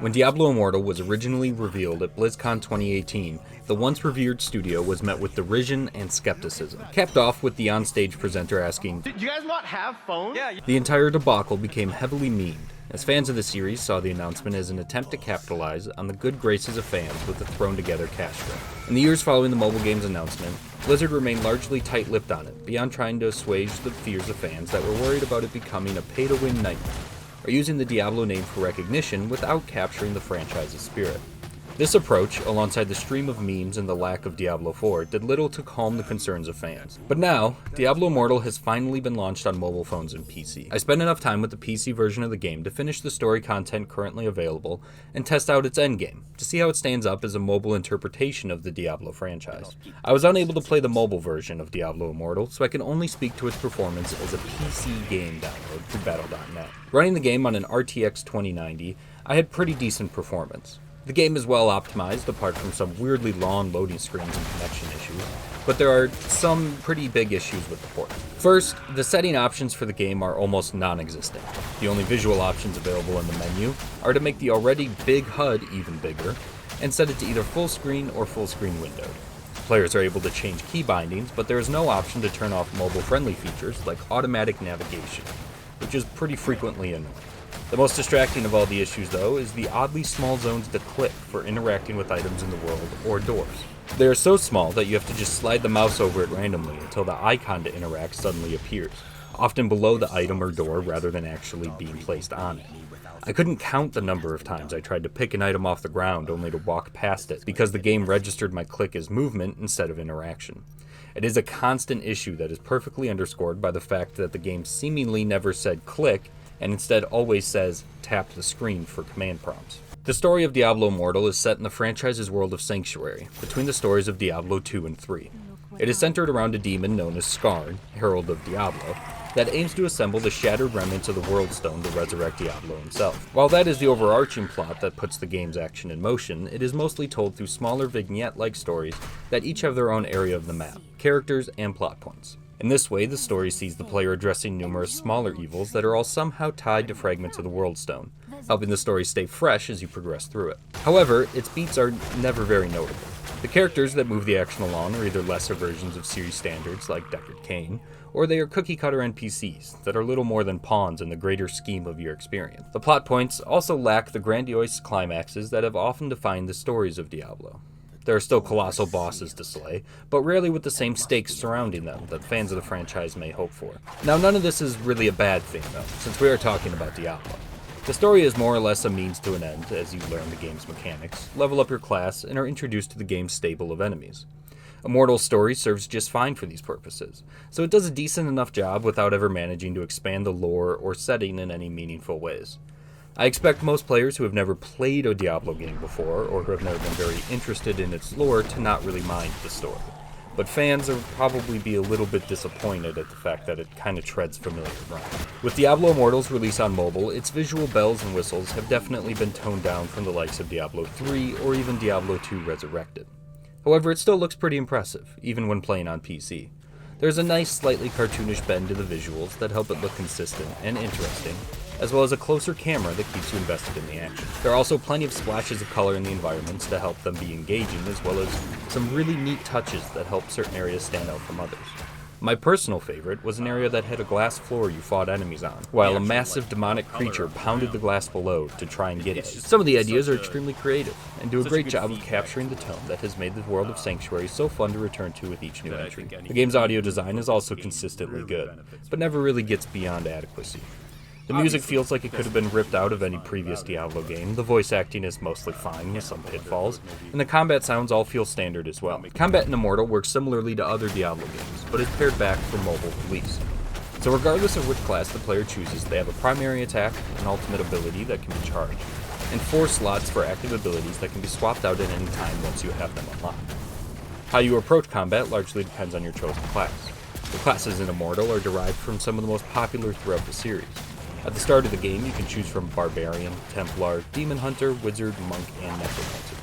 When Diablo Immortal was originally revealed at BlizzCon 2018, the once revered studio was met with derision and skepticism, capped off with the onstage presenter asking, "Do you guys not have phones?" Yeah. The entire debacle became heavily memed, as fans of the series saw the announcement as an attempt to capitalize on the good graces of fans with a thrown-together cash grab. In the years following the mobile game's announcement, Blizzard remained largely tight-lipped on it, beyond trying to assuage the fears of fans that were worried about it becoming a pay-to-win nightmare, or using the Diablo name for recognition without capturing the franchise's spirit. This approach, alongside the stream of memes and the lack of Diablo 4, did little to calm the concerns of fans. But now, Diablo Immortal has finally been launched on mobile phones and PC. I spent enough time with the PC version of the game to finish the story content currently available and test out its endgame, to see how it stands up as a mobile interpretation of the Diablo franchise. I was unable to play the mobile version of Diablo Immortal, so I can only speak to its performance as a PC game download through Battle.net. Running the game on an RTX 2090, I had pretty decent performance. The game is well optimized, apart from some weirdly long loading screens and connection issues, but there are some pretty big issues with the port. First, the setting options for the game are almost non-existent. The only visual options available in the menu are to make the already big HUD even bigger, and set it to either full screen or full screen windowed. Players are able to change key bindings, but there is no option to turn off mobile-friendly features like automatic navigation, which is pretty frequently annoying. The most distracting of all the issues, though, is the oddly small zones to click for interacting with items in the world or doors. They are so small that you have to just slide the mouse over it randomly until the icon to interact suddenly appears, often below the item or door rather than actually being placed on it. I couldn't count the number of times I tried to pick an item off the ground only to walk past it because the game registered my click as movement instead of interaction. It is a constant issue that is perfectly underscored by the fact that the game seemingly never said click, and instead always says, tap the screen for command prompts. The story of Diablo Immortal is set in the franchise's world of Sanctuary, between the stories of Diablo 2 and 3. It is centered around a demon known as Skarn, Herald of Diablo, that aims to assemble the shattered remnants of the World Stone to resurrect Diablo himself. While that is the overarching plot that puts the game's action in motion, it is mostly told through smaller vignette-like stories that each have their own area of the map, characters, and plot points. In this way, the story sees the player addressing numerous smaller evils that are all somehow tied to fragments of the World Stone, helping the story stay fresh as you progress through it. However, its beats are never very notable. The characters that move the action along are either lesser versions of series standards like Deckard Cain, or they are cookie-cutter NPCs that are little more than pawns in the greater scheme of your experience. The plot points also lack the grandiose climaxes that have often defined the stories of Diablo. There are still colossal bosses to slay, but rarely with the same stakes surrounding them that fans of the franchise may hope for. Now, none of this is really a bad thing, though, since we are talking about Diablo. The story is more or less a means to an end as you learn the game's mechanics, level up your class, and are introduced to the game's stable of enemies. Immortal's story serves just fine for these purposes, so it does a decent enough job without ever managing to expand the lore or setting in any meaningful ways. I expect most players who have never played a Diablo game before, or who have never been very interested in its lore, to not really mind the story. But fans will probably be a little bit disappointed at the fact that it kind of treads familiar ground. With Diablo Immortal's release on mobile, its visual bells and whistles have definitely been toned down from the likes of Diablo 3 or even Diablo 2 Resurrected. However, it still looks pretty impressive, even when playing on PC. There's a nice, slightly cartoonish bend to the visuals that help it look consistent and interesting, as well as a closer camera that keeps you invested in the action. There are also plenty of splashes of color in the environments to help them be engaging, as well as some really neat touches that help certain areas stand out from others. My personal favorite was an area that had a glass floor you fought enemies on, while a massive demonic creature pounded the glass below to try and get it. Some of the ideas are extremely creative, and do a great job of capturing the tone that has made the world of Sanctuary so fun to return to with each new entry. The game's audio design is also consistently good, but never really gets beyond adequacy. The music feels like it could have been ripped out of any previous Diablo game, the voice acting is mostly fine with some pitfalls, and the combat sounds all feel standard as well. Combat in Immortal works similarly to other Diablo games, but is pared back for mobile release. So regardless of which class the player chooses, they have a primary attack, an ultimate ability that can be charged, and 4 slots for active abilities that can be swapped out at any time once you have them unlocked. How you approach combat largely depends on your chosen class. The classes in Immortal are derived from some of the most popular throughout the series. At the start of the game, you can choose from Barbarian, Templar, Demon Hunter, Wizard, Monk, and Necromancer.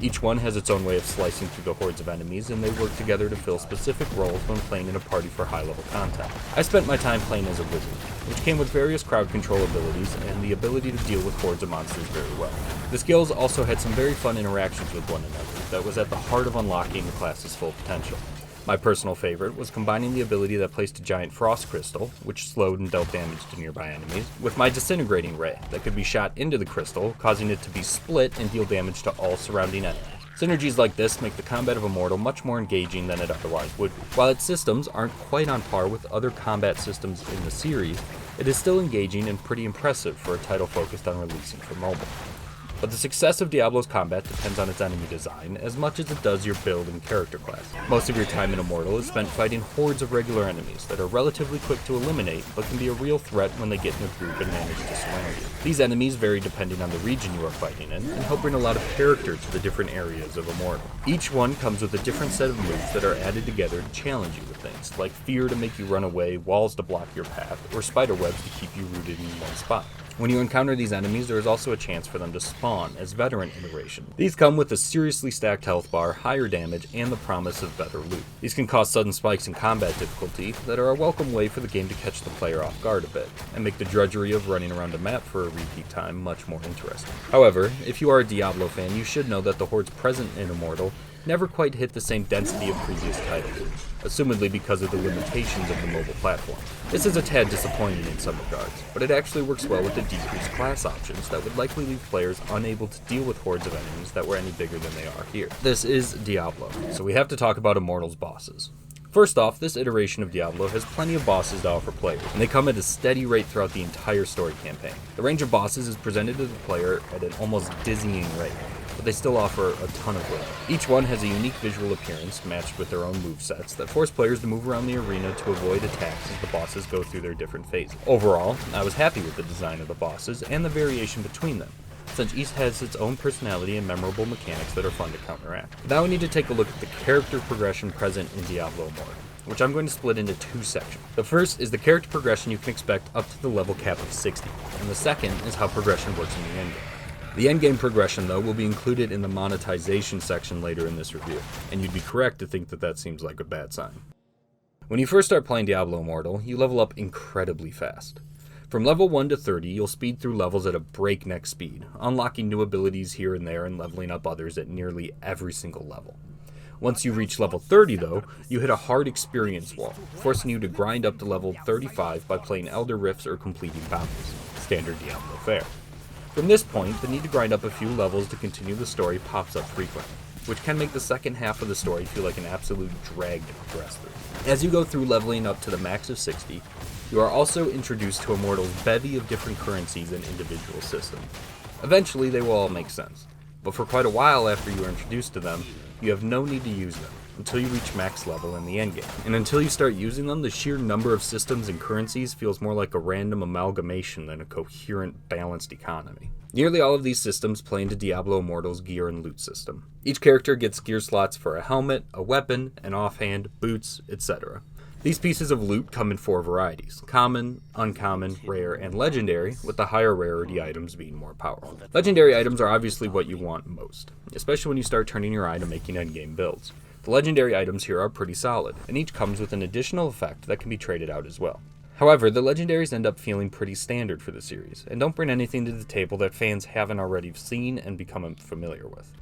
Each one has its own way of slicing through the hordes of enemies, and they work together to fill specific roles when playing in a party for high-level content. I spent my time playing as a Wizard. which came with various crowd control abilities and the ability to deal with hordes of monsters very well. The skills also had some very fun interactions with one another that was at the heart of unlocking the class's full potential. My personal favorite was combining the ability that placed a giant frost crystal, which slowed and dealt damage to nearby enemies, with my disintegrating ray that could be shot into the crystal, causing it to be split and deal damage to all surrounding enemies. Synergies like this make the combat of Immortal much more engaging than it otherwise would be. While its systems aren't quite on par with other combat systems in the series, it is still engaging and pretty impressive for a title focused on releasing for mobile. But the success of Diablo's combat depends on its enemy design as much as it does your build and character class. Most of your time in Immortal is spent fighting hordes of regular enemies that are relatively quick to eliminate but can be a real threat when they get in a group and manage to surround you. These enemies vary depending on the region you are fighting in and help bring a lot of character to the different areas of Immortal. Each one comes with a different set of moves that are added together to challenge you with things, like fear to make you run away, walls to block your path, or spider webs to keep you rooted in one spot. When you encounter these enemies, there is also a chance for them to spawn as veteran iterations. These come with a seriously stacked health bar, higher damage, and the promise of better loot. These can cause sudden spikes in combat difficulty that are a welcome way for the game to catch the player off guard a bit, and make the drudgery of running around a map for a repeat time much more interesting. However, if you are a Diablo fan, you should know that the hordes present in Immortal never quite hit the same density of previous titles, assumedly because of the limitations of the mobile platform. This is a tad disappointing in some regards, but it actually works well with the decreased class options that would likely leave players unable to deal with hordes of enemies that were any bigger than they are here. This is Diablo, so we have to talk about Immortal's bosses. First off, this iteration of Diablo has plenty of bosses to offer players, and they come at a steady rate throughout the entire story campaign. The range of bosses is presented to the player at an almost dizzying rate, but they still offer a ton of variety. Each one has a unique visual appearance matched with their own movesets that force players to move around the arena to avoid attacks as the bosses go through their different phases. Overall, I was happy with the design of the bosses and the variation between them, since each has its own personality and memorable mechanics that are fun to counteract. Now we need to take a look at the character progression present in Diablo Immortal, which I'm going to split into two sections. The first is the character progression you can expect up to the level cap of 60, and the second is how progression works in the endgame. The endgame progression, though, will be included in the monetization section later in this review, and you'd be correct to think that that seems like a bad sign. When you first start playing Diablo Immortal, you level up incredibly fast. From level 1 to 30, you'll speed through levels at a breakneck speed, unlocking new abilities here and there and leveling up others at nearly every single level. Once you reach level 30, though, you hit a hard experience wall, forcing you to grind up to level 35 by playing Elder Rifts or completing bounties. Standard Diablo fare. From this point, the need to grind up a few levels to continue the story pops up frequently, which can make the second half of the story feel like an absolute drag to progress through. As you go through leveling up to the max of 60, you are also introduced to Immortal's bevy of different currencies and individual systems. Eventually, they will all make sense, but for quite a while after you are introduced to them, you have no need to use them until you reach max level in the endgame. And until you start using them, the sheer number of systems and currencies feels more like a random amalgamation than a coherent, balanced economy. Nearly all of these systems play into Diablo Immortal's gear and loot system. Each character gets gear slots for a helmet, a weapon, an offhand, boots, etc. These pieces of loot come in 4 varieties: common, uncommon, rare, and legendary, with the higher rarity items being more powerful. Legendary items are obviously what you want most, especially when you start turning your eye to making endgame builds. The legendary items here are pretty solid, and each comes with an additional effect that can be traded out as well. However, the legendaries end up feeling pretty standard for the series, and don't bring anything to the table that fans haven't already seen and become familiar with.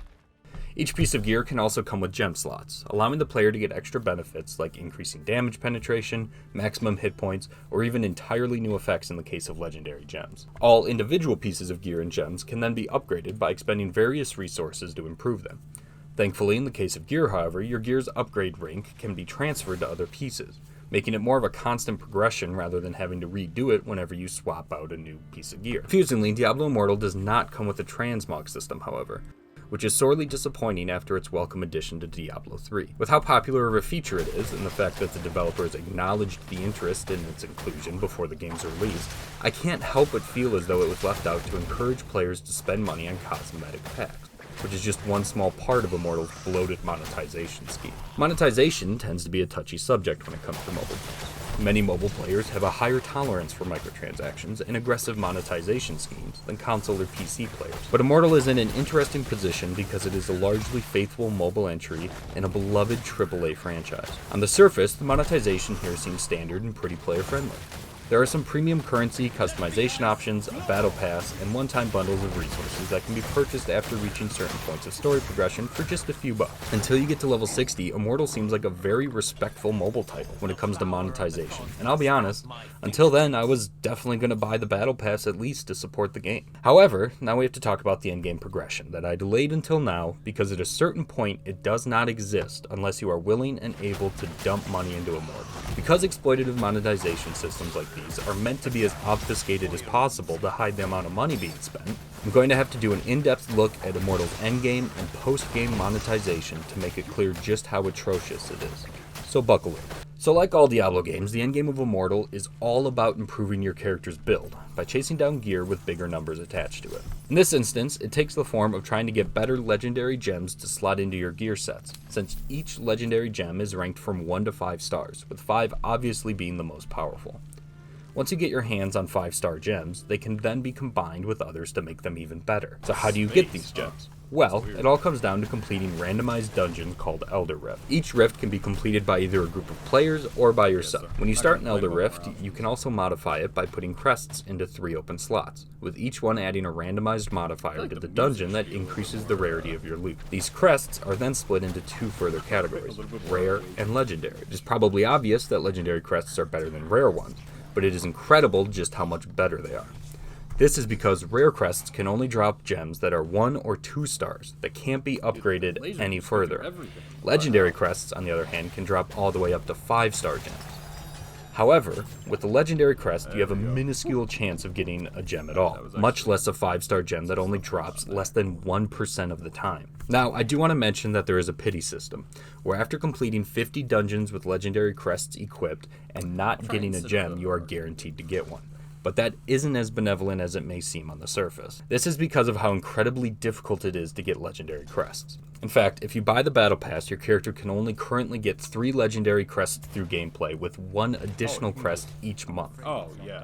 Each piece of gear can also come with gem slots, allowing the player to get extra benefits like increasing damage penetration, maximum hit points, or even entirely new effects in the case of legendary gems. All individual pieces of gear and gems can then be upgraded by expending various resources to improve them. Thankfully, in the case of gear, however, your gear's upgrade rank can be transferred to other pieces, making it more of a constant progression rather than having to redo it whenever you swap out a new piece of gear. Confusingly, Diablo Immortal does not come with a transmog system, however, which is sorely disappointing after its welcome addition to Diablo 3. With how popular of a feature it is, and the fact that the developers acknowledged the interest in its inclusion before the game's release, I can't help but feel as though it was left out to encourage players to spend money on cosmetic packs, which is just one small part of Immortal's bloated monetization scheme. Monetization tends to be a touchy subject when it comes to mobile games. Many mobile players have a higher tolerance for microtransactions and aggressive monetization schemes than console or PC players. But Immortal is in an interesting position because it is a largely faithful mobile entry in a beloved AAA franchise. On the surface, the monetization here seems standard and pretty player-friendly. There are some premium currency, customization options, a battle pass, and one-time bundles of resources that can be purchased after reaching certain points of story progression for just a few bucks. Until you get to level 60, Immortal seems like a very respectful mobile title when it comes to monetization. And I'll be honest, until then I was definitely going to buy the battle pass at least to support the game. However, now we have to talk about the endgame progression that I delayed until now because at a certain point it does not exist unless you are willing and able to dump money into Immortal. Because exploitative monetization systems like these are meant to be as obfuscated as possible to hide the amount of money being spent, I'm going to have to do an in-depth look at Immortal's endgame and post-game monetization to make it clear just how atrocious it is. So buckle in. So like all Diablo games, the endgame of Immortal is all about improving your character's build by chasing down gear with bigger numbers attached to it. In this instance, it takes the form of trying to get better legendary gems to slot into your gear sets, since each legendary gem is ranked from 1 to 5 stars, with 5 obviously being the most powerful. Once you get your hands on 5-star gems, they can then be combined with others to make them even better. So how do you get these gems? Well, it all comes down to completing randomized dungeons called Elder Rift. Each rift can be completed by either a group of players or by yourself. When you start an Elder Rift, you can also modify it by putting crests into 3 open slots, with each one adding a randomized modifier to the dungeon that increases the rarity of your loot. These crests are then split into 2 further categories, rare and legendary. It is probably obvious that legendary crests are better than rare ones, but it is incredible just how much better they are. This is because rare crests can only drop gems that are 1 or 2 stars that can't be upgraded any further. Legendary crests, on the other hand, can drop all the way up to 5-star gems. However, with the legendary crest, you have a minuscule chance of getting a gem at all, much less a 5-star gem that only drops less than 1% of the time. Now, I do want to mention that there is a pity system, where after completing 50 dungeons with legendary crests equipped and not getting a gem, you are guaranteed to get one. But that isn't as benevolent as it may seem on the surface. This is because of how incredibly difficult it is to get legendary crests. In fact, if you buy the battle pass, your character can only currently get 3 legendary crests through gameplay, with 1 additional crest each month.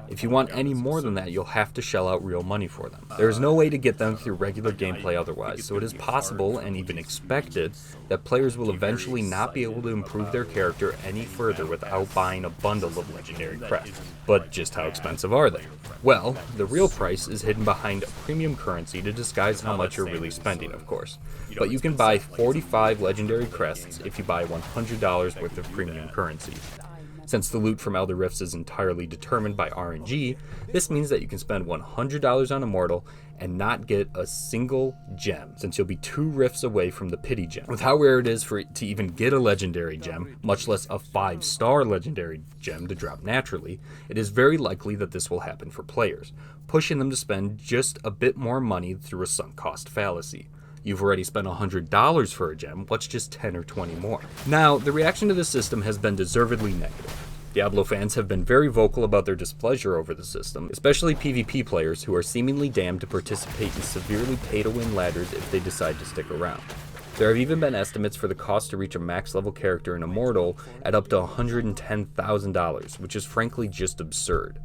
If you want any more than that, you'll have to shell out real money for them. There is no way to get them through regular gameplay otherwise, so it is possible and even expected that players will eventually not be able to improve their character any further without buying a bundle of legendary crests. But just how expensive are they? Well, the real price is hidden behind a premium currency to disguise how much you're really spending, of course. But you can buy 45 legendary crests if you buy $100 worth of premium currency. Since the loot from Elder Rifts is entirely determined by RNG, this means that you can spend $100 on Immortal and not get a single gem, since you'll be 2 rifts away from the pity gem. With how rare it is for it to even get a legendary gem, much less a 5-star legendary gem to drop naturally, it is very likely that this will happen for players, pushing them to spend just a bit more money through a sunk cost fallacy. You've already spent $100 for a gem, what's just 10 or 20 more? Now, the reaction to this system has been deservedly negative. Diablo fans have been very vocal about their displeasure over the system, especially PvP players who are seemingly damned to participate in severely pay-to-win ladders if they decide to stick around. There have even been estimates for the cost to reach a max level character in Immortal at up to $110,000, which is frankly just absurd.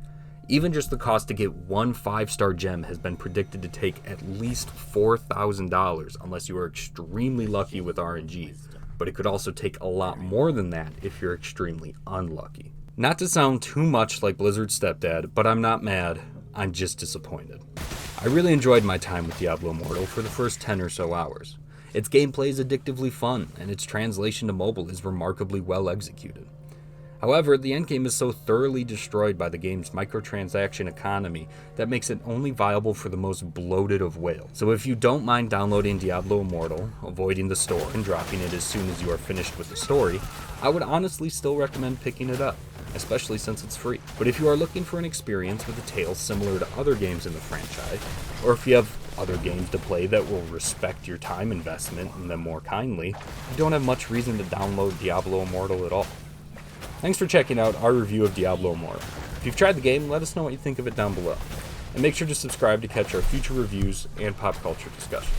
Even just the cost to get 1 5-star gem has been predicted to take at least $4,000 unless you are extremely lucky with RNG, but it could also take a lot more than that if you're extremely unlucky. Not to sound too much like Blizzard's stepdad, but I'm not mad, I'm just disappointed. I really enjoyed my time with Diablo Immortal for the first 10 or so hours. Its gameplay is addictively fun, and its translation to mobile is remarkably well executed. However, the endgame is so thoroughly destroyed by the game's microtransaction economy that makes it only viable for the most bloated of whales. So if you don't mind downloading Diablo Immortal, avoiding the store, and dropping it as soon as you are finished with the story, I would honestly still recommend picking it up, especially since it's free. But if you are looking for an experience with a tale similar to other games in the franchise, or if you have other games to play that will respect your time investment in them more kindly, you don't have much reason to download Diablo Immortal at all. Thanks for checking out our review of Diablo Immortal. If you've tried the game, let us know what you think of it down below. And make sure to subscribe to catch our future reviews and pop culture discussion.